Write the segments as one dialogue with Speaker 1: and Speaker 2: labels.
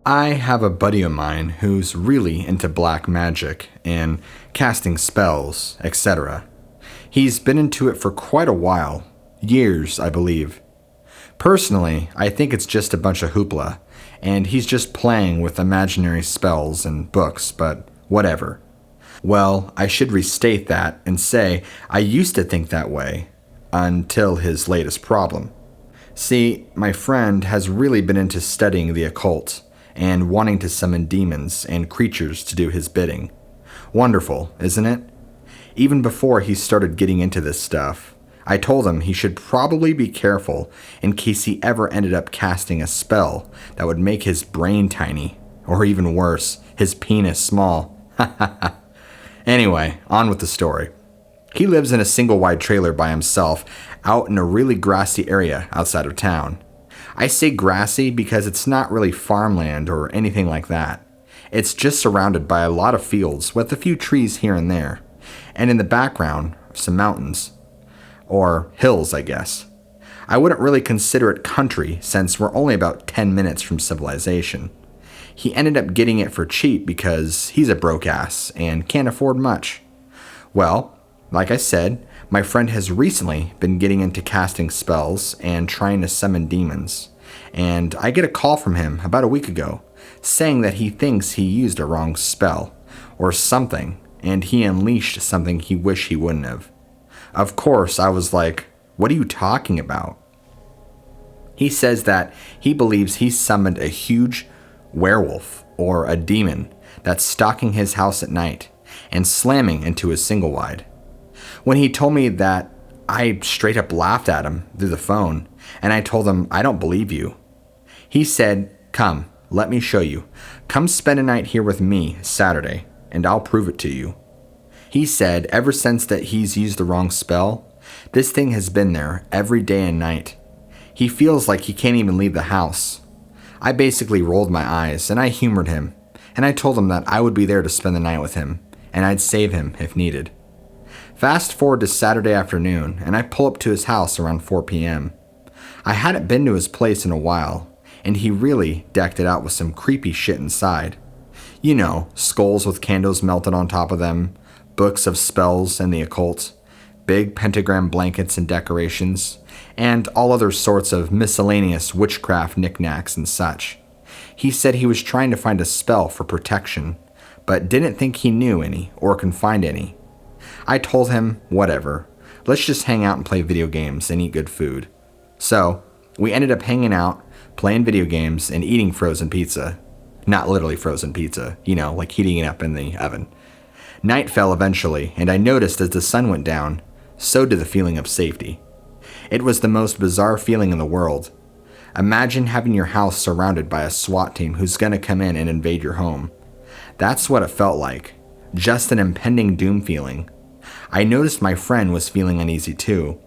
Speaker 1: I have a buddy of mine who's really into black magic and casting spells, etc. He's been into it for quite a while, years, I believe. Personally, I think it's just a bunch of hoopla, and he's just playing with imaginary spells and books, but whatever. Well, I should restate that and say I used to think that way, until his latest problem. See, my friend has really been into studying the occult and wanting to summon demons and creatures to do his bidding. Wonderful, isn't it? Even before he started getting into this stuff, I told him he should probably be careful in case he ever ended up casting a spell that would make his brain tiny, or even worse, his penis small. Anyway, on with the story. He lives in a single-wide trailer by himself out in a really grassy area outside of town. I say grassy because it's not really farmland or anything like that. It's just surrounded by a lot of fields with a few trees here and there, and in the background, some mountains. Or hills, I guess. I wouldn't really consider it country since we're only about 10 minutes from civilization. He ended up getting it for cheap because he's a broke ass and can't afford much. Well, like I said, my friend has recently been getting into casting spells and trying to summon demons, and I get a call from him about a week ago saying that he thinks he used a wrong spell or something, and he unleashed something he wished he wouldn't have. Of course, I was like, what are you talking about? He says that he believes he summoned a huge werewolf or a demon that's stalking his house at night and slamming into his single wide. When he told me that, I straight up laughed at him through the phone, and I told him I don't believe you. He said, come, let me show you. Come spend a night here with me Saturday, and I'll prove it to you. He said ever since that he's used the wrong spell, this thing has been there every day and night. He feels like he can't even leave the house. I basically rolled my eyes, and I humored him, and I told him that I would be there to spend the night with him, and I'd save him if needed. Fast forward to Saturday afternoon, and I pull up to his house around 4 p.m. I hadn't been to his place in a while, and he really decked it out with some creepy shit inside. You know, skulls with candles melted on top of them, books of spells and the occult, big pentagram blankets and decorations, and all other sorts of miscellaneous witchcraft knickknacks and such. He said he was trying to find a spell for protection, but didn't think he knew any or can find any. I told him, whatever, let's just hang out and play video games and eat good food. So, we ended up hanging out, playing video games, and eating frozen pizza. Not literally frozen pizza, like heating it up in the oven. Night fell eventually, and I noticed as the sun went down, so did the feeling of safety. It was the most bizarre feeling in the world. Imagine having your house surrounded by a SWAT team who's gonna come in and invade your home. That's what it felt like. Just an impending doom feeling. I noticed my friend was feeling uneasy too.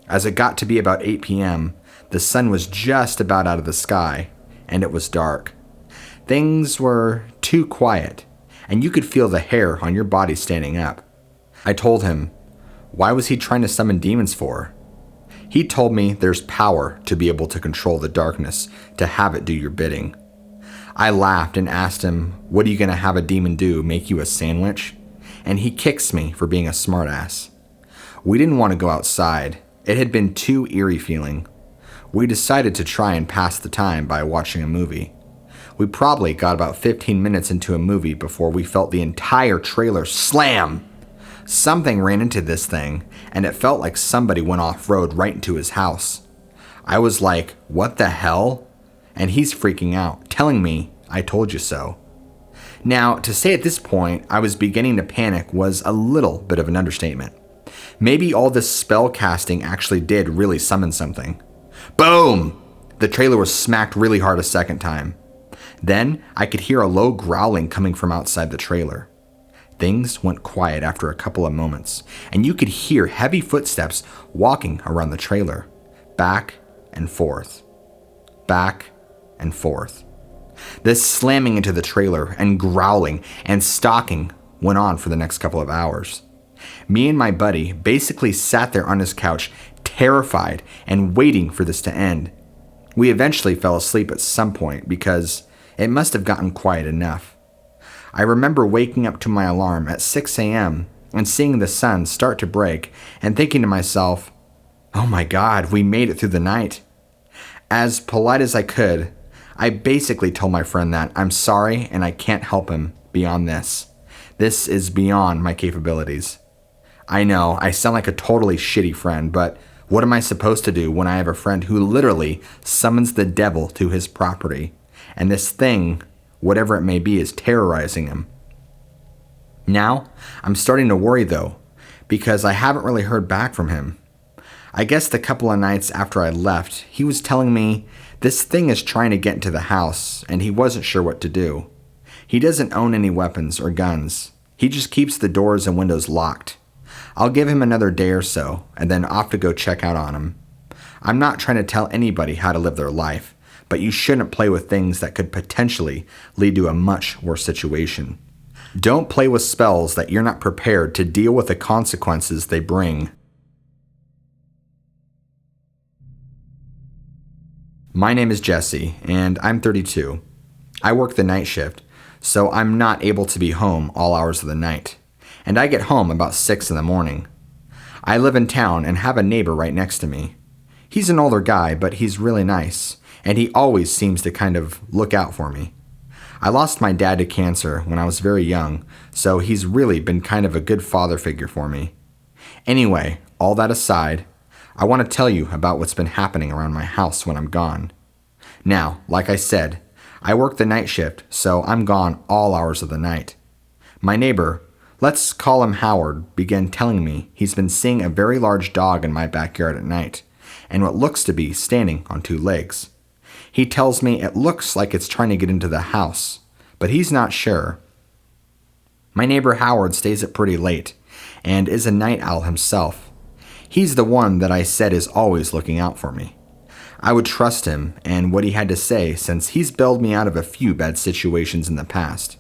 Speaker 1: As it got to be about 8 p.m., the sun was just about out of the sky, and it was dark. Things were too quiet, and you could feel the hair on your body standing up. I told him, why was he trying to summon demons for? He told me there's power to be able to control the darkness, to have it do your bidding. I laughed and asked him, what are you going to have a demon do, make you a sandwich? And he kicks me for being a smartass. We didn't want to go outside. It had been too eerie feeling. We decided to try and pass the time by watching a movie. We probably got about 15 minutes into a movie before we felt the entire trailer slam. Something ran into this thing, and it felt like somebody went off-road right into his house. I was like, what the hell? And he's freaking out, telling me, I told you so. Now, to say at this point I was beginning to panic was a little bit of an understatement. Maybe all this spell casting actually did really summon something. Boom! The trailer was smacked really hard a second time. Then I could hear a low growling coming from outside the trailer. Things went quiet after a couple of moments, and you could hear heavy footsteps walking around the trailer, back and forth, back and forth. This slamming into the trailer and growling and stalking went on for the next couple of hours. Me and my buddy basically sat there on his couch, terrified and waiting for this to end. We eventually fell asleep at some point because It must have gotten quiet enough. I remember waking up to my alarm at 6 a.m. and seeing the sun start to break and thinking to myself, oh my God, we made it through the night. As polite as I could, I basically told my friend that I'm sorry and I can't help him beyond this. This is beyond my capabilities. I know, I sound like a totally shitty friend, but what am I supposed to do when I have a friend who literally summons the devil to his property, and this thing, whatever it may be, is terrorizing him? Now, I'm starting to worry though, because I haven't really heard back from him. I guess the couple of nights after I left, he was telling me this thing is trying to get into the house, and he wasn't sure what to do. He doesn't own any weapons or guns. He just keeps the doors and windows locked. I'll give him another day or so, and then off to go check out on him. I'm not trying to tell anybody how to live their life, but you shouldn't play with things that could potentially lead to a much worse situation. Don't play with spells that you're not prepared to deal with the consequences they bring. My name is Jesse, and I'm 32. I work the night shift, so I'm not able to be home all hours of the night, and I get home about 6 in the morning. I live in town and have a neighbor right next to me. He's an older guy, but he's really nice, and he always seems to kind of look out for me. I lost my dad to cancer when I was very young, so he's really been kind of a good father figure for me. Anyway, all that aside, I want to tell you about what's been happening around my house when I'm gone. Now, like I said, I work the night shift, so I'm gone all hours of the night. My neighbor, let's call him Howard, began telling me he's been seeing a very large dog in my backyard at night, and what looks to be standing on 2 legs. He tells me it looks like it's trying to get into the house, but he's not sure. My neighbor Howard stays up pretty late, and is a night owl himself. He's the one that I said is always looking out for me. I would trust him and what he had to say since he's bailed me out of a few bad situations in the past.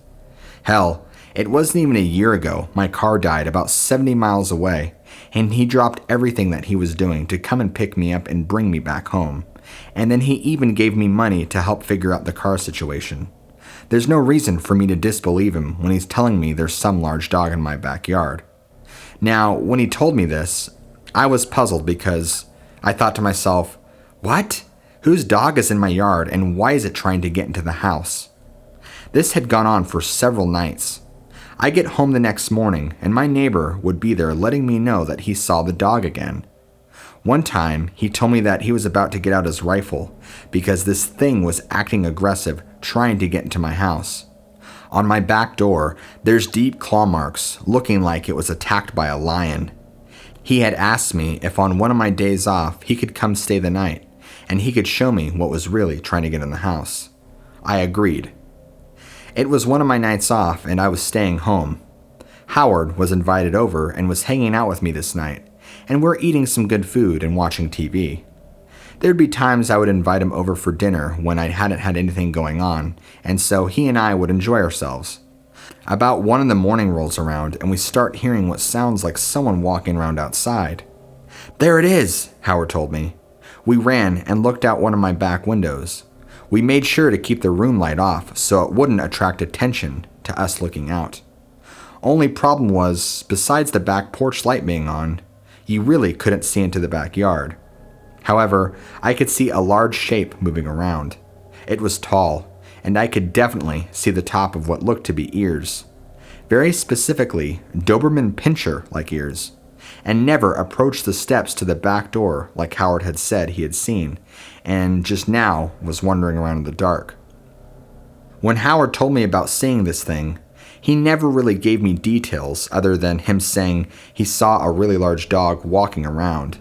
Speaker 1: Hell, it wasn't even a year ago my car died about 70 miles away, and he dropped everything that he was doing to come and pick me up and bring me back home. And then he even gave me money to help figure out the car situation. There's no reason for me to disbelieve him when he's telling me there's some large dog in my backyard. Now, when he told me this, I was puzzled because I thought to myself, what? Whose dog is in my yard and why is it trying to get into the house? This had gone on for several nights. I get home the next morning and my neighbor would be there letting me know that he saw the dog again. One time, he told me that he was about to get out his rifle because this thing was acting aggressive, trying to get into my house. On my back door, there's deep claw marks, looking like it was attacked by a lion. He had asked me if on one of my days off he could come stay the night, and he could show me what was really trying to get in the house. I agreed. It was one of my nights off, and I was staying home. Howard was invited over and was hanging out with me this night, and we're eating some good food and watching TV. There'd be times I would invite him over for dinner when I hadn't had anything going on, and so he and I would enjoy ourselves. About 1 in the morning rolls around, and we start hearing what sounds like someone walking around outside. There it is, Howard told me. We ran and looked out one of my back windows. We made sure to keep the room light off so it wouldn't attract attention to us looking out. Only problem was, besides the back porch light being on, you really couldn't see into the backyard. However, I could see a large shape moving around. It was tall, and I could definitely see the top of what looked to be ears. Very specifically, Doberman Pinscher-like ears, and never approached the steps to the back door like Howard had said he had seen, and just now was wandering around in the dark. When Howard told me about seeing this thing, he never really gave me details other than him saying he saw a really large dog walking around.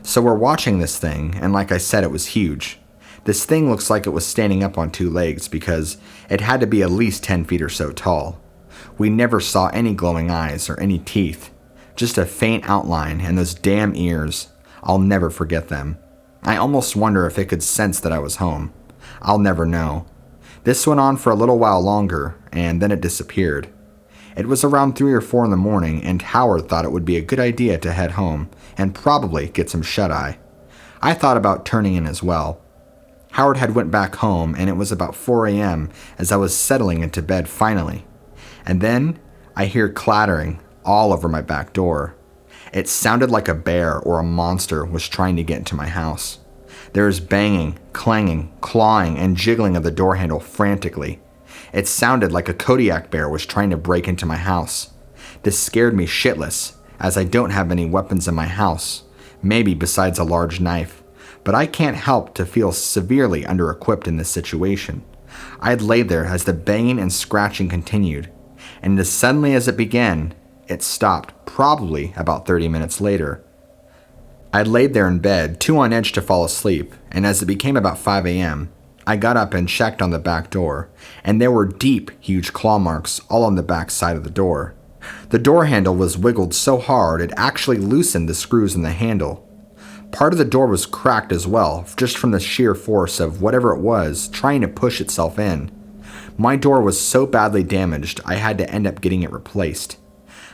Speaker 1: So we're watching this thing, and like I said, it was huge. This thing looks like it was standing up on 2 legs because it had to be at least 10 feet or so tall. We never saw any glowing eyes or any teeth, just a faint outline and those damn ears. I'll never forget them. I almost wonder if it could sense that I was home. I'll never know. This went on for a little while longer, and then it disappeared. It was around 3 or 4 in the morning, and Howard thought it would be a good idea to head home and probably get some shut-eye. I thought about turning in as well. Howard had went back home, and it was about 4 a.m. as I was settling into bed finally. And then I hear clattering all over my back door. It sounded like a bear or a monster was trying to get into my house. There was banging, clanging, clawing, and jiggling of the door handle frantically. It sounded like a Kodiak bear was trying to break into my house. This scared me shitless, as I don't have any weapons in my house, maybe besides a large knife, but I can't help to feel severely under-equipped in this situation. I'd lay there as the banging and scratching continued, and as suddenly as it began, it stopped, probably about 30 minutes later. I laid there in bed, too on edge to fall asleep, and as it became about 5 a.m., I got up and checked on the back door, and there were deep, huge claw marks all on the back side of the door. The door handle was wiggled so hard it actually loosened the screws in the handle. Part of the door was cracked as well, just from the sheer force of whatever it was trying to push itself in. My door was so badly damaged I had to end up getting it replaced.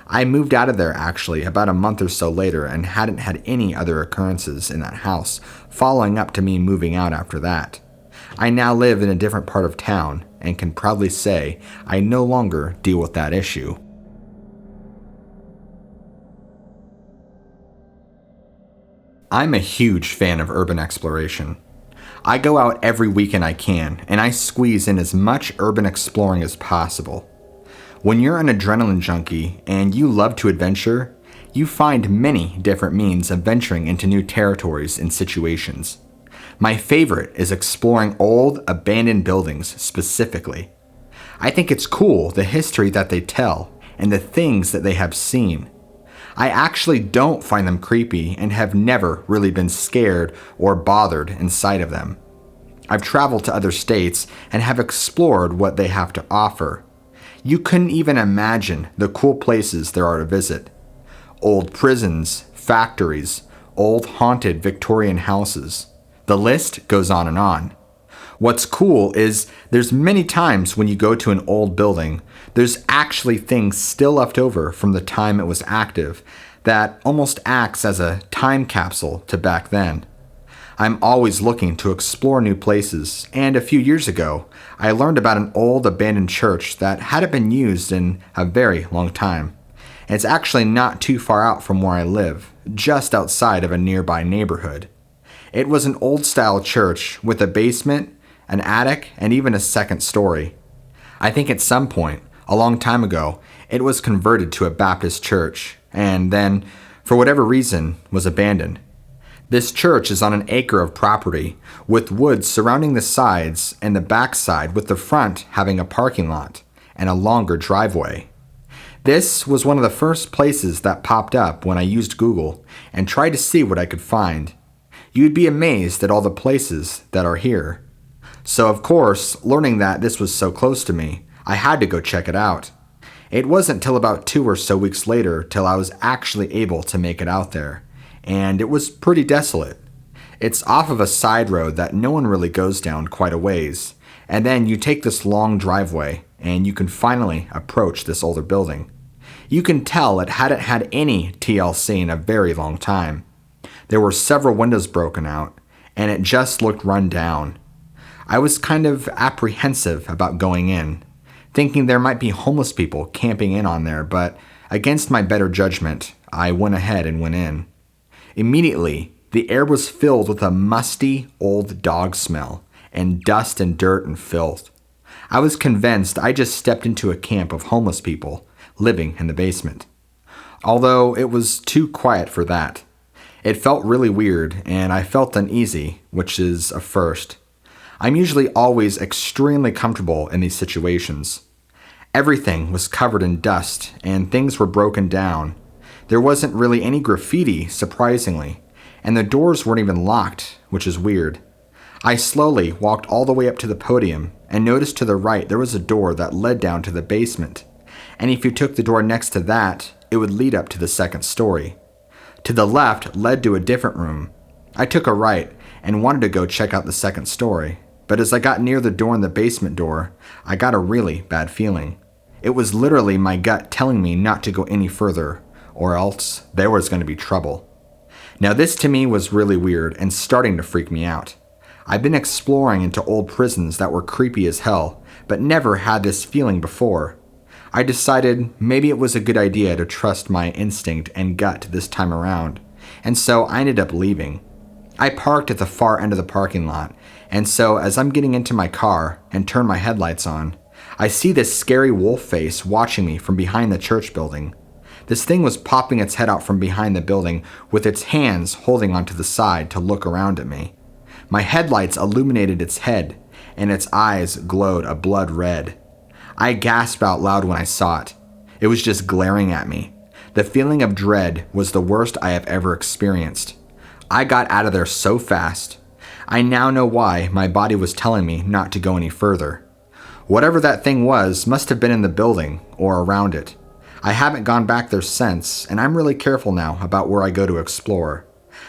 Speaker 1: I moved out of there actually about a month or so later and hadn't had any other occurrences in that house following up to me moving out after that. I now live in a different part of town and can proudly say I no longer deal with that issue. I'm a huge fan of urban exploration. I go out every weekend I can, and I squeeze in as much urban exploring as possible. When you're an adrenaline junkie and you love to adventure, you find many different means of venturing into new territories and situations. My favorite is exploring old, abandoned buildings specifically. I think it's cool the history that they tell and the things that they have seen. I actually don't find them creepy and have never really been scared or bothered inside of them. I've traveled to other states and have explored what they have to offer. You couldn't even imagine the cool places there are to visit. Old prisons, factories, old haunted Victorian houses. The list goes on and on. What's cool is there's many times when you go to an old building, there's actually things still left over from the time it was active that almost acts as a time capsule to back then. I'm always looking to explore new places, and a few years ago, I learned about an old abandoned church that hadn't been used in a very long time. It's actually not too far out from where I live, just outside of a nearby neighborhood. It was an old-style church with a basement, an attic, and even a second story. I think at some point, a long time ago, it was converted to a Baptist church, and then, for whatever reason, was abandoned. This church is on an acre of property, with woods surrounding the sides and the backside, with the front having a parking lot and a longer driveway. This was one of the first places that popped up when I used Google and tried to see what I could find. You'd be amazed at all the places that are here. So of course, learning that this was so close to me, I had to go check it out. It wasn't till about 2 or so weeks later till I was actually able to make it out there, and it was pretty desolate. It's off of a side road that no one really goes down quite a ways, and then you take this long driveway, and you can finally approach this older building. You can tell it hadn't had any TLC in a very long time. There were several windows broken out, and it just looked run down. I was kind of apprehensive about going in, thinking there might be homeless people camping in on there, but against my better judgment, I went ahead and went in. Immediately, the air was filled with a musty old dog smell and dust and dirt and filth. I was convinced I just stepped into a camp of homeless people living in the basement. Although it was too quiet for that. It felt really weird, and I felt uneasy, which is a first. I'm usually always extremely comfortable in these situations. Everything was covered in dust, and things were broken down. There wasn't really any graffiti, surprisingly, and the doors weren't even locked, which is weird. I slowly walked all the way up to the podium and noticed to the right there was a door that led down to the basement, and if you took the door next to that, it would lead up to the second story. To the left led to a different room. I took a right and wanted to go check out the second story, but as I got near the door in the basement door, I got a really bad feeling. It was literally my gut telling me not to go any further, or else there was going to be trouble. Now this to me was really weird and starting to freak me out. I've been exploring into old prisons that were creepy as hell, but never had this feeling before. I decided maybe it was a good idea to trust my instinct and gut this time around, and so I ended up leaving. I parked at the far end of the parking lot, and so as I'm getting into my car and turn my headlights on, I see this scary wolf face watching me from behind the church building. This thing was popping its head out from behind the building with its hands holding onto the side to look around at me. My headlights illuminated its head, and its eyes glowed a blood red. I gasped out loud when I saw it. It was just glaring at me. The feeling of dread was the worst I have ever experienced. I got out of there so fast. I now know why my body was telling me not to go any further. Whatever that thing was must have been in the building or around it. I haven't gone back there since, and I'm really careful now about where I go to explore.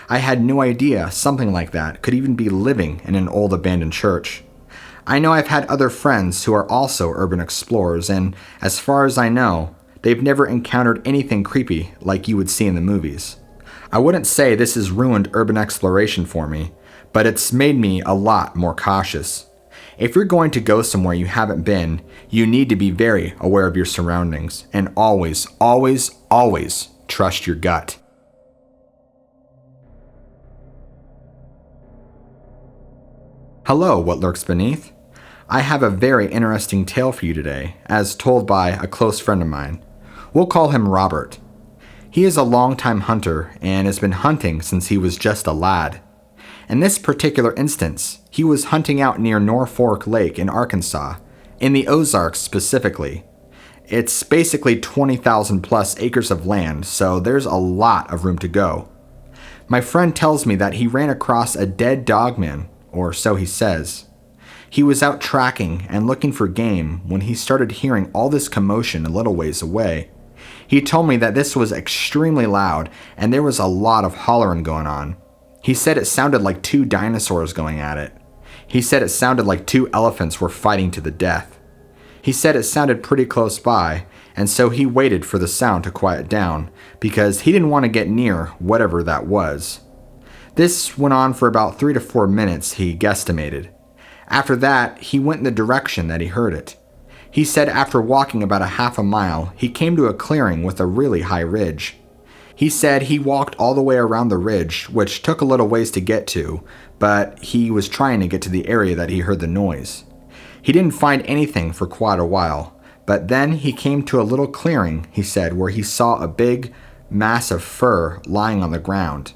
Speaker 1: I had no idea something like that could even be living in an old abandoned church. I know I've had other friends who are also urban explorers, and as far as I know, they've never encountered anything creepy like you would see in the movies. I wouldn't say this has ruined urban exploration for me, but it's made me a lot more cautious. If you're going to go somewhere you haven't been, you need to be very aware of your surroundings and always, always, always trust your gut. Hello, what lurks beneath? I have a very interesting tale for you today, as told by a close friend of mine. We'll call him Robert. He is a longtime hunter and has been hunting since he was just a lad. In this particular instance, he was hunting out near Norfolk Lake in Arkansas, in the Ozarks specifically. It's basically 20,000 plus acres of land, so there's a lot of room to go. My friend tells me that he ran across a dead dogman, or so he says. He was out tracking and looking for game when he started hearing all this commotion a little ways away. He told me that this was extremely loud and there was a lot of hollering going on. He said it sounded like two dinosaurs going at it. He said it sounded like two elephants were fighting to the death. He said it sounded pretty close by, and so he waited for the sound to quiet down because he didn't want to get near whatever that was. This went on for about 3 to 4 minutes, he guesstimated. After that, he went in the direction that he heard it. He said after walking about a half a mile, he came to a clearing with a really high ridge. He said he walked all the way around the ridge, which took a little ways to get to, but he was trying to get to the area that he heard the noise. He didn't find anything for quite a while, but then he came to a little clearing, he said, where he saw a big mass of fur lying on the ground.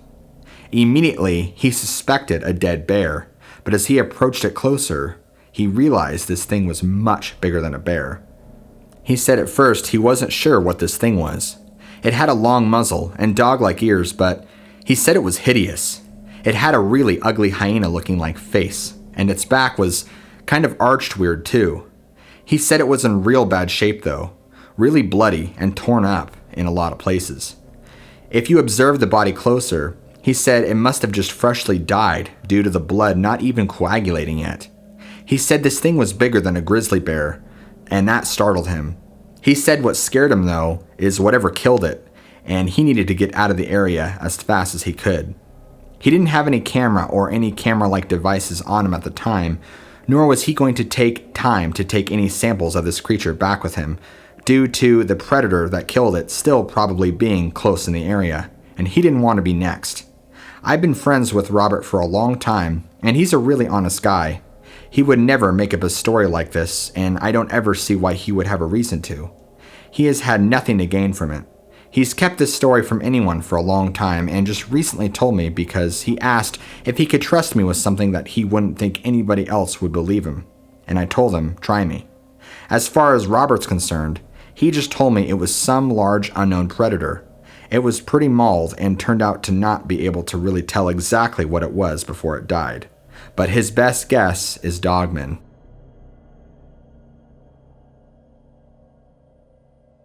Speaker 1: Immediately, he suspected a dead bear, but as he approached it closer, he realized this thing was much bigger than a bear. He said at first he wasn't sure what this thing was. It had a long muzzle and dog-like ears, but he said it was hideous. It had a really ugly hyena-looking like face, and its back was kind of arched weird too. He said it was in real bad shape though, really bloody and torn up in a lot of places. If you observe the body closer, he said it must have just freshly died due to the blood not even coagulating yet. He said this thing was bigger than a grizzly bear, and that startled him. He said what scared him though is whatever killed it, and he needed to get out of the area as fast as he could. He didn't have any camera or any camera-like devices on him at the time, nor was he going to take time to take any samples of this creature back with him, due to the predator that killed it still probably being close in the area, and he didn't want to be next. I've been friends with Robert for a long time, and he's a really honest guy. He would never make up a story like this, and I don't ever see why he would have a reason to. He has had nothing to gain from it. He's kept this story from anyone for a long time and just recently told me because he asked if he could trust me with something that he wouldn't think anybody else would believe him. And I told him, try me. As far as Robert's concerned, he just told me it was some large unknown predator. It was pretty mauled and turned out to not be able to really tell exactly what it was before it died. But his best guess is Dogman.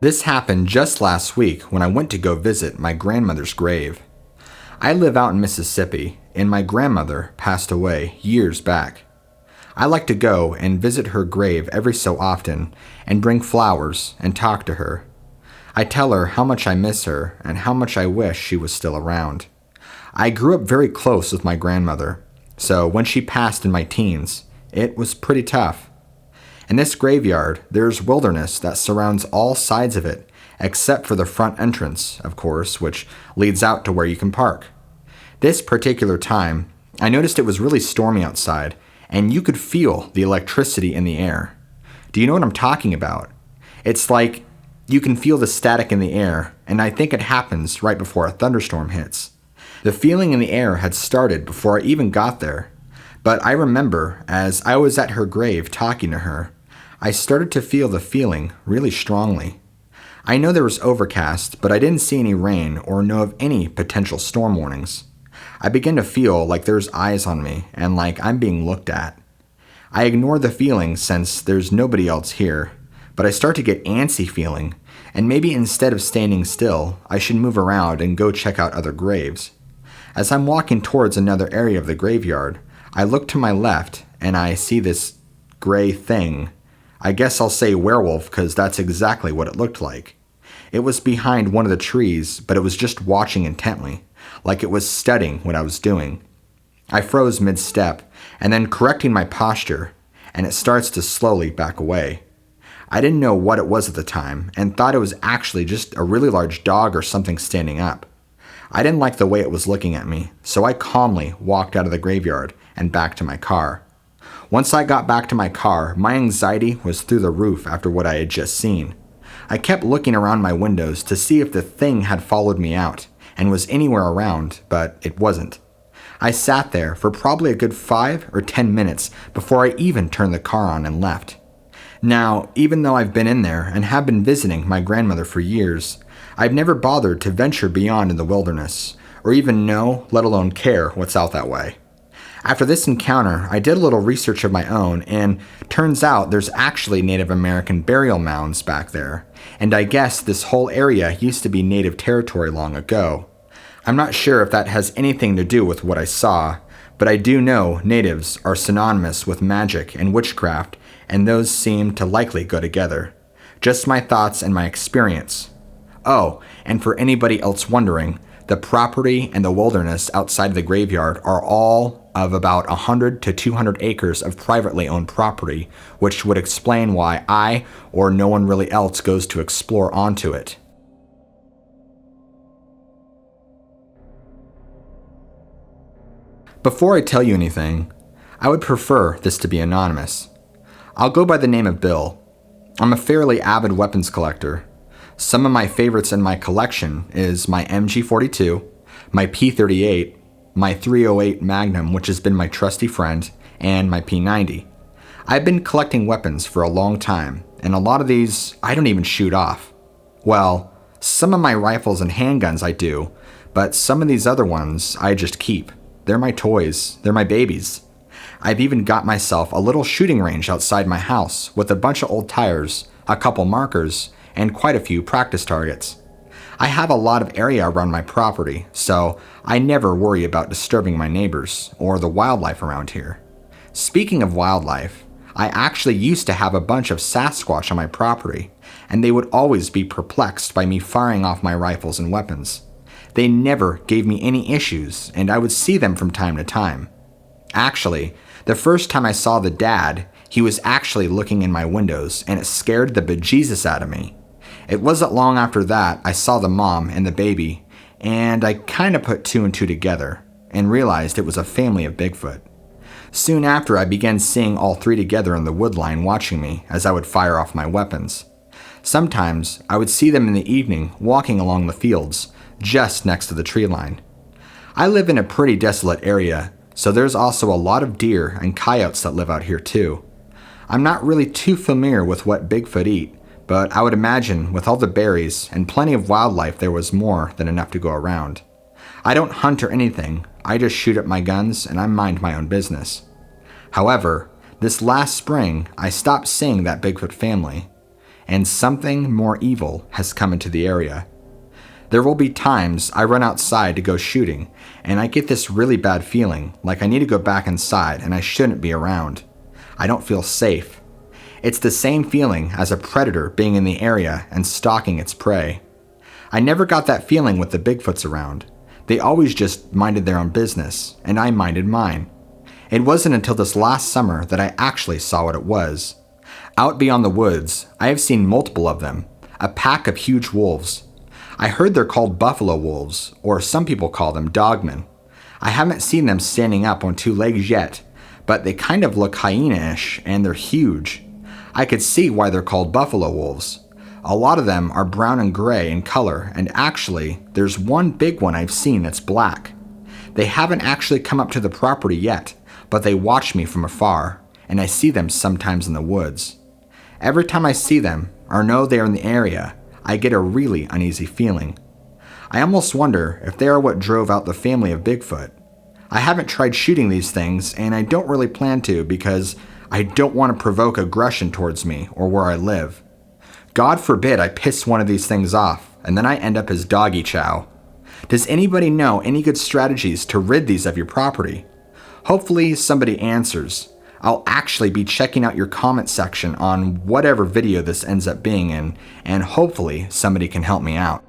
Speaker 1: This happened just last week when I went to go visit my grandmother's grave. I live out in Mississippi, and my grandmother passed away years back. I like to go and visit her grave every so often and bring flowers and talk to her. I tell her how much I miss her and how much I wish she was still around. I grew up very close with my grandmother. So when she passed in my teens, it was pretty tough. In this graveyard, there's wilderness that surrounds all sides of it, except for the front entrance, of course, which leads out to where you can park. This particular time, I noticed it was really stormy outside, and you could feel the electricity in the air. Do you know what I'm talking about? It's like you can feel the static in the air, and I think it happens right before a thunderstorm hits. The feeling in the air had started before I even got there, but I remember as I was at her grave talking to her, I started to feel the feeling really strongly. I know there was overcast, but I didn't see any rain or know of any potential storm warnings. I began to feel like there's eyes on me and like I'm being looked at. I ignore the feeling since there's nobody else here, but I start to get antsy feeling, and maybe instead of standing still, I should move around and go check out other graves. As I'm walking towards another area of the graveyard, I look to my left and I see this gray thing. I guess I'll say werewolf because that's exactly what it looked like. It was behind one of the trees, but it was just watching intently, like it was studying what I was doing. I froze mid-step, and then correcting my posture, and it starts to slowly back away. I didn't know what it was at the time, and thought it was actually just a really large dog or something standing up. I didn't like the way it was looking at me, so I calmly walked out of the graveyard and back to my car. Once I got back to my car, my anxiety was through the roof after what I had just seen. I kept looking around my windows to see if the thing had followed me out and was anywhere around, but it wasn't. I sat there for probably a good 5 or 10 minutes before I even turned the car on and left. Now, even though I've been in there and have been visiting my grandmother for years, I've never bothered to venture beyond in the wilderness, or even know, let alone care, what's out that way. After this encounter, I did a little research of my own, and turns out there's actually Native American burial mounds back there, and I guess this whole area used to be Native territory long ago. I'm not sure if that has anything to do with what I saw, but I do know natives are synonymous with magic and witchcraft, and those seem to likely go together. Just my thoughts and my experience. Oh, and for anybody else wondering, the property and the wilderness outside the graveyard are all of about 100 to 200 acres of privately owned property, which would explain why I or no one really else goes to explore onto it. Before I tell you anything, I would prefer this to be anonymous. I'll go by the name of Bill. I'm a fairly avid weapons collector. Some of my favorites in my collection is my MG42, my P38, my .308 Magnum, which has been my trusty friend, and my P90. I've been collecting weapons for a long time, and a lot of these I don't even shoot off. Well, some of my rifles and handguns I do, but some of these other ones I just keep. They're my toys. They're my babies. I've even got myself a little shooting range outside my house with a bunch of old tires, a couple markers, and quite a few practice targets. I have a lot of area around my property, so I never worry about disturbing my neighbors or the wildlife around here. Speaking of wildlife, I actually used to have a bunch of Sasquatch on my property, and they would always be perplexed by me firing off my rifles and weapons. They never gave me any issues, and I would see them from time to time. Actually, the first time I saw the dad, he was actually looking in my windows, and it scared the bejesus out of me. It wasn't long after that I saw the mom and the baby, and I kind of put 2 and 2 together, and realized it was a family of Bigfoot. Soon after, I began seeing all 3 together in the woodline watching me as I would fire off my weapons. Sometimes, I would see them in the evening walking along the fields, just next to the tree line. I live in a pretty desolate area, so there's also a lot of deer and coyotes that live out here too. I'm not really too familiar with what Bigfoot eat, but I would imagine with all the berries and plenty of wildlife there was more than enough to go around. I don't hunt or anything, I just shoot at my guns and I mind my own business. However, this last spring I stopped seeing that Bigfoot family, and something more evil has come into the area. There will be times I run outside to go shooting, and I get this really bad feeling, like I need to go back inside and I shouldn't be around. I don't feel safe. It's the same feeling as a predator being in the area and stalking its prey. I never got that feeling with the Bigfoots around. They always just minded their own business, and I minded mine. It wasn't until this last summer that I actually saw what it was. Out beyond the woods, I have seen multiple of them, a pack of huge wolves. I heard they're called buffalo wolves, or some people call them dogmen. I haven't seen them standing up on two legs yet, but they kind of look hyena-ish and they're huge. I could see why they're called buffalo wolves. A lot of them are brown and gray in color, and actually, there's one big one I've seen that's black. They haven't actually come up to the property yet, but they watch me from afar, and I see them sometimes in the woods. Every time I see them, or know they are in the area, I get a really uneasy feeling. I almost wonder if they are what drove out the family of Bigfoot. I haven't tried shooting these things, and I don't really plan to because I don't want to provoke aggression towards me or where I live. God forbid I piss one of these things off, and then I end up as doggy chow. Does anybody know any good strategies to rid these of your property? Hopefully somebody answers. I'll actually be checking out your comment section on whatever video this ends up being in, and hopefully somebody can help me out.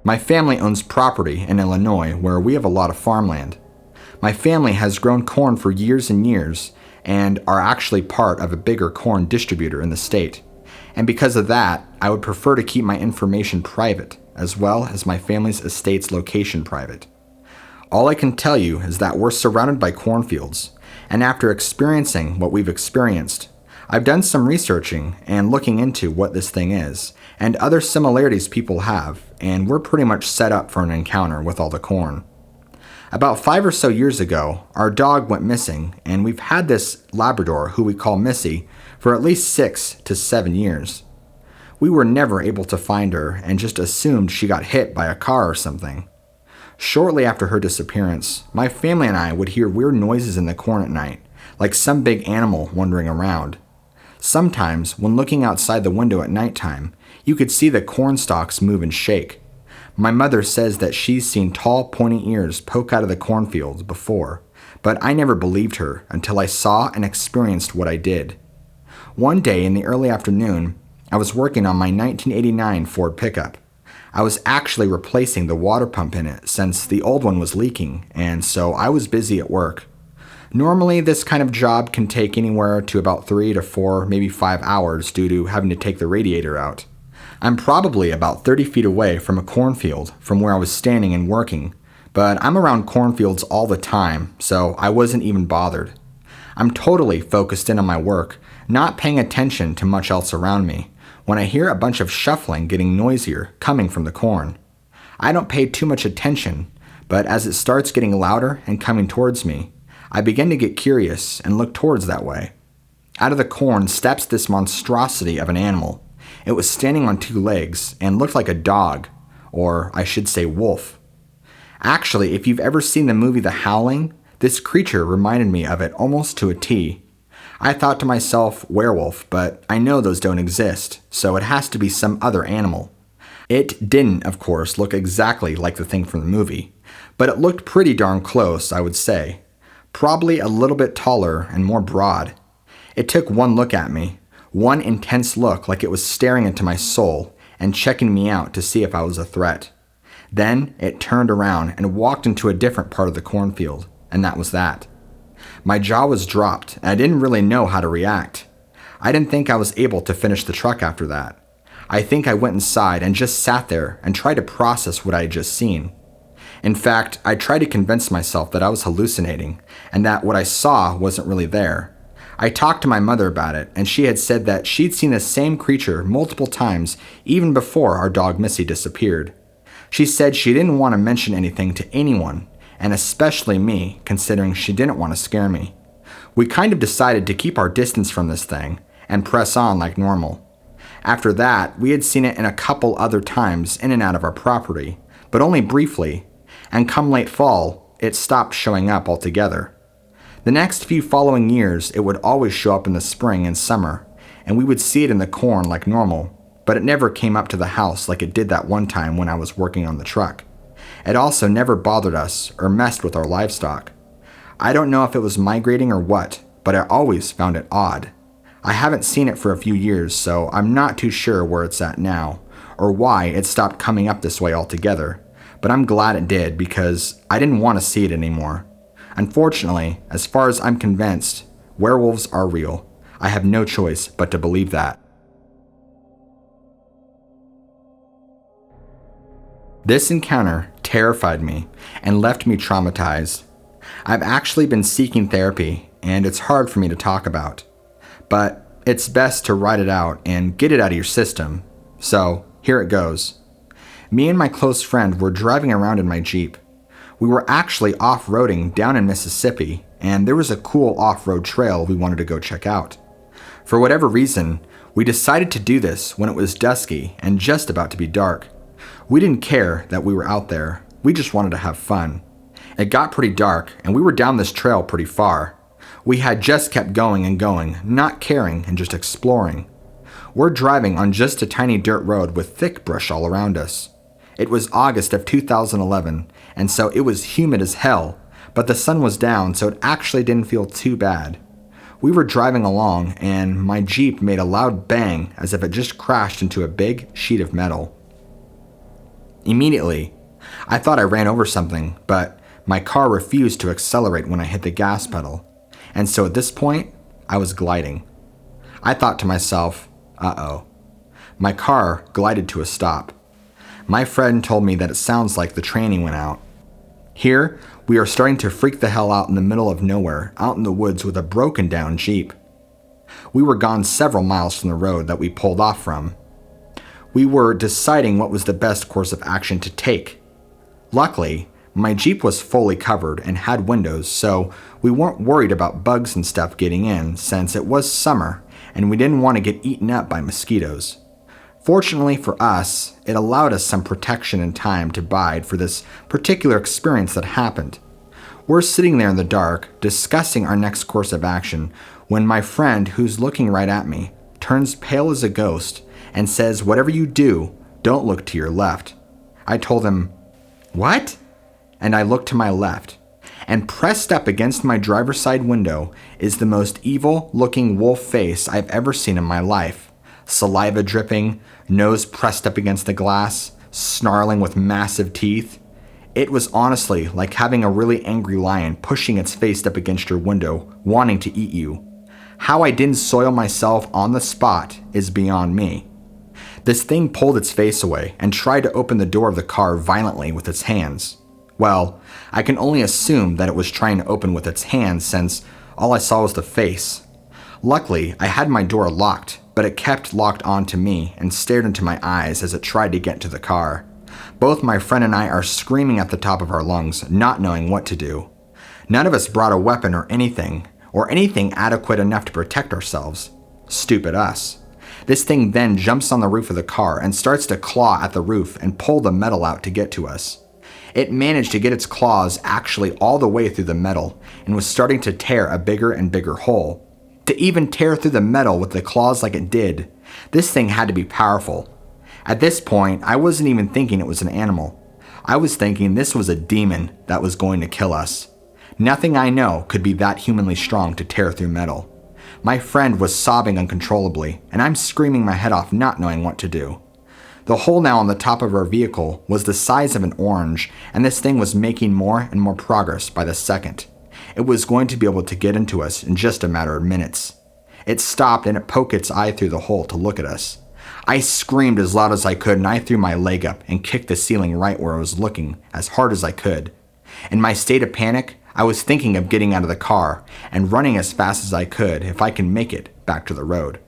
Speaker 1: My family owns property in Illinois where we have a lot of farmland. My family has grown corn for years and years and are actually part of a bigger corn distributor in the state. And because of that, I would prefer to keep my information private, as well as my family's estate's location private. All I can tell you is that we're surrounded by cornfields, and after experiencing what we've experienced, I've done some researching and looking into what this thing is, and other similarities people have, and we're pretty much set up for an encounter with all the corn. About 5 or so years ago, our dog went missing, and we've had this Labrador, who we call Missy, for at least 6 to 7 years. We were never able to find her and just assumed she got hit by a car or something. Shortly after her disappearance, my family and I would hear weird noises in the corn at night, like some big animal wandering around. Sometimes, when looking outside the window at nighttime, you could see the corn stalks move and shake. My mother says that she's seen tall, pointy ears poke out of the cornfields before, but I never believed her until I saw and experienced what I did. One day in the early afternoon, I was working on my 1989 Ford pickup. I was actually replacing the water pump in it since the old one was leaking, and so I was busy at work. Normally, this kind of job can take anywhere to about 3 to 4, maybe 5 hours due to having to take the radiator out. I'm probably about 30 feet away from a cornfield from where I was standing and working, but I'm around cornfields all the time, so I wasn't even bothered. I'm totally focused in on my work, not paying attention to much else around me, when I hear a bunch of shuffling getting noisier coming from the corn. I don't pay too much attention, but as it starts getting louder and coming towards me, I begin to get curious and look towards that way. Out of the corn steps this monstrosity of an animal. It was standing on 2 legs and looked like a dog, or I should say wolf. Actually, if you've ever seen the movie The Howling, this creature reminded me of it almost to a T. I thought to myself, werewolf, but I know those don't exist, so it has to be some other animal. It didn't, of course, look exactly like the thing from the movie, but it looked pretty darn close, I would say. Probably a little bit taller and more broad. It took one look at me, one intense look like it was staring into my soul and checking me out to see if I was a threat. Then it turned around and walked into a different part of the cornfield, and that was that. My jaw was dropped, and I didn't really know how to react. I didn't think I was able to finish the truck after that. I think I went inside and just sat there and tried to process what I had just seen. In fact, I tried to convince myself that I was hallucinating and that what I saw wasn't really there. I talked to my mother about it, and she had said that she'd seen the same creature multiple times even before our dog Missy disappeared. She said she didn't want to mention anything to anyone, and especially me, considering she didn't want to scare me. We kind of decided to keep our distance from this thing and press on like normal. After that, we had seen it in a couple other times in and out of our property, but only briefly, and come late fall, it stopped showing up altogether. The next few following years, it would always show up in the spring and summer, and we would see it in the corn like normal, but it never came up to the house like it did that one time when I was working on the truck. It also never bothered us or messed with our livestock. I don't know if it was migrating or what, but I always found it odd. I haven't seen it for a few years, so I'm not too sure where it's at now, or why it stopped coming up this way altogether, but I'm glad it did because I didn't want to see it anymore. Unfortunately, as far as I'm convinced, werewolves are real. I have no choice but to believe that. This encounter terrified me and left me traumatized. I've actually been seeking therapy, and it's hard for me to talk about. But it's best to write it out and get it out of your system. So, here it goes. Me and my close friend were driving around in my Jeep. We were actually off-roading down in Mississippi, and there was a cool off-road trail we wanted to go check out. For whatever reason, we decided to do this when it was dusky and just about to be dark. We didn't care that we were out there. We just wanted to have fun. It got pretty dark, and we were down this trail pretty far. We had just kept going and going, not caring and just exploring. We're driving on just a tiny dirt road with thick brush all around us. It was August of 2011, and so it was humid as hell, but the sun was down, so it actually didn't feel too bad. We were driving along, and my Jeep made a loud bang as if it just crashed into a big sheet of metal. Immediately, I thought I ran over something, but my car refused to accelerate when I hit the gas pedal, and so at this point, I was gliding. I thought to myself, uh-oh. My car glided to a stop. My friend told me that it sounds like the tranny went out. Here, we are starting to freak the hell out in the middle of nowhere, out in the woods with a broken down Jeep. We were gone several miles from the road that we pulled off from. We were deciding what was the best course of action to take. Luckily, my Jeep was fully covered and had windows, so we weren't worried about bugs and stuff getting in since it was summer and we didn't want to get eaten up by mosquitoes. Fortunately for us, it allowed us some protection and time to bide for this particular experience that happened. We're sitting there in the dark, discussing our next course of action, when my friend, who's looking right at me, turns pale as a ghost and says, "Whatever you do, don't look to your left." I told him, "What?" And I looked to my left, and pressed up against my driver's side window is the most evil-looking wolf face I've ever seen in my life. Saliva dripping, nose pressed up against the glass, snarling with massive teeth. It was honestly like having a really angry lion pushing its face up against your window, wanting to eat you. How I didn't soil myself on the spot is beyond me. This thing pulled its face away and tried to open the door of the car violently with its hands. Well, I can only assume that it was trying to open with its hands since all I saw was the face. Luckily, I had my door locked, but it kept locked onto me and stared into my eyes as it tried to get into the car. Both my friend and I are screaming at the top of our lungs, not knowing what to do. None of us brought a weapon or anything adequate enough to protect ourselves. Stupid us. This thing then jumps on the roof of the car and starts to claw at the roof and pull the metal out to get to us. It managed to get its claws actually all the way through the metal and was starting to tear a bigger and bigger hole. To even tear through the metal with the claws like it did, this thing had to be powerful. At this point, I wasn't even thinking it was an animal. I was thinking this was a demon that was going to kill us. Nothing I know could be that humanly strong to tear through metal. My friend was sobbing uncontrollably, and I'm screaming my head off not knowing what to do. The hole now on the top of our vehicle was the size of an orange, and this thing was making more and more progress by the second. It was going to be able to get into us in just a matter of minutes. It stopped and it poked its eye through the hole to look at us. I screamed as loud as I could and I threw my leg up and kicked the ceiling right where I was looking as hard as I could. In my state of panic, I was thinking of getting out of the car and running as fast as I could if I can make it back to the road.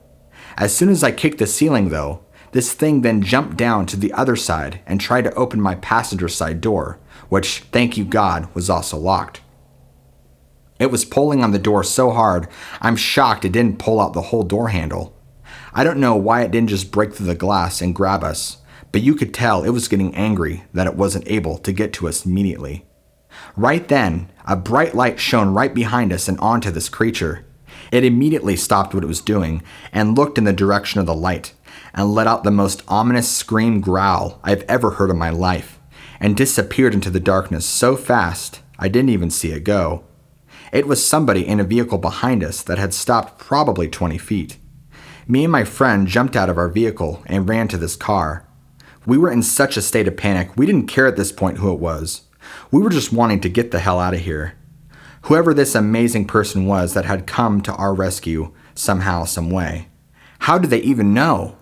Speaker 1: As soon as I kicked the ceiling though, this thing then jumped down to the other side and tried to open my passenger side door, which, thank you God, was also locked. It was pulling on the door so hard, I'm shocked it didn't pull out the whole door handle. I don't know why it didn't just break through the glass and grab us, but you could tell it was getting angry that it wasn't able to get to us immediately. Right then, a bright light shone right behind us and onto this creature. It immediately stopped what it was doing and looked in the direction of the light and let out the most ominous scream growl I've ever heard in my life and disappeared into the darkness so fast I didn't even see it go. It was somebody in a vehicle behind us that had stopped probably 20 feet. Me and my friend jumped out of our vehicle and ran to this car. We were in such a state of panic, we didn't care at this point who it was. We were just wanting to get the hell out of here. Whoever this amazing person was that had come to our rescue somehow, some way. How did they even know?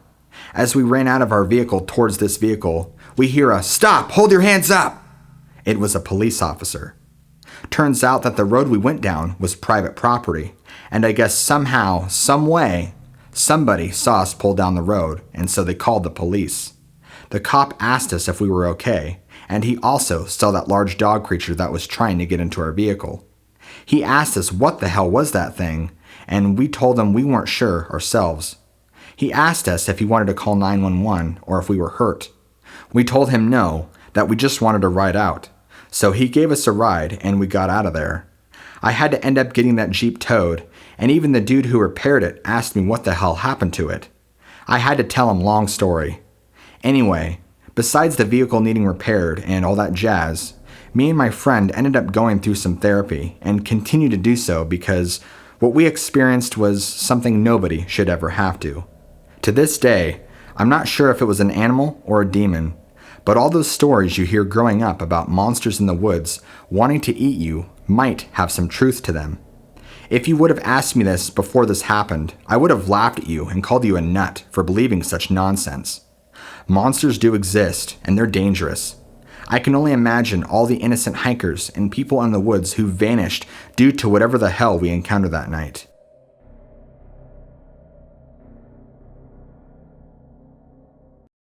Speaker 1: As we ran out of our vehicle towards this vehicle, we hear a "Stop! Hold your hands up!" It was a police officer. Turns out that the road we went down was private property, and I guess somehow, some way, somebody saw us pull down the road, and so they called the police. The cop asked us if we were okay, and he also saw that large dog creature that was trying to get into our vehicle. He asked us what the hell was that thing, and we told him we weren't sure ourselves. He asked us if he wanted to call 911 or if we were hurt. We told him no, that we just wanted to ride out. So he gave us a ride and we got out of there. I had to end up getting that Jeep towed, and even the dude who repaired it asked me what the hell happened to it. I had to tell him long story. Anyway, besides the vehicle needing repaired and all that jazz, me and my friend ended up going through some therapy and continue to do so because what we experienced was something nobody should ever have to. To this day, I'm not sure if it was an animal or a demon, but all those stories you hear growing up about monsters in the woods wanting to eat you might have some truth to them. If you would have asked me this before this happened, I would have laughed at you and called you a nut for believing such nonsense. Monsters do exist, and they're dangerous. I can only imagine all the innocent hikers and people in the woods who vanished due to whatever the hell we encountered that night.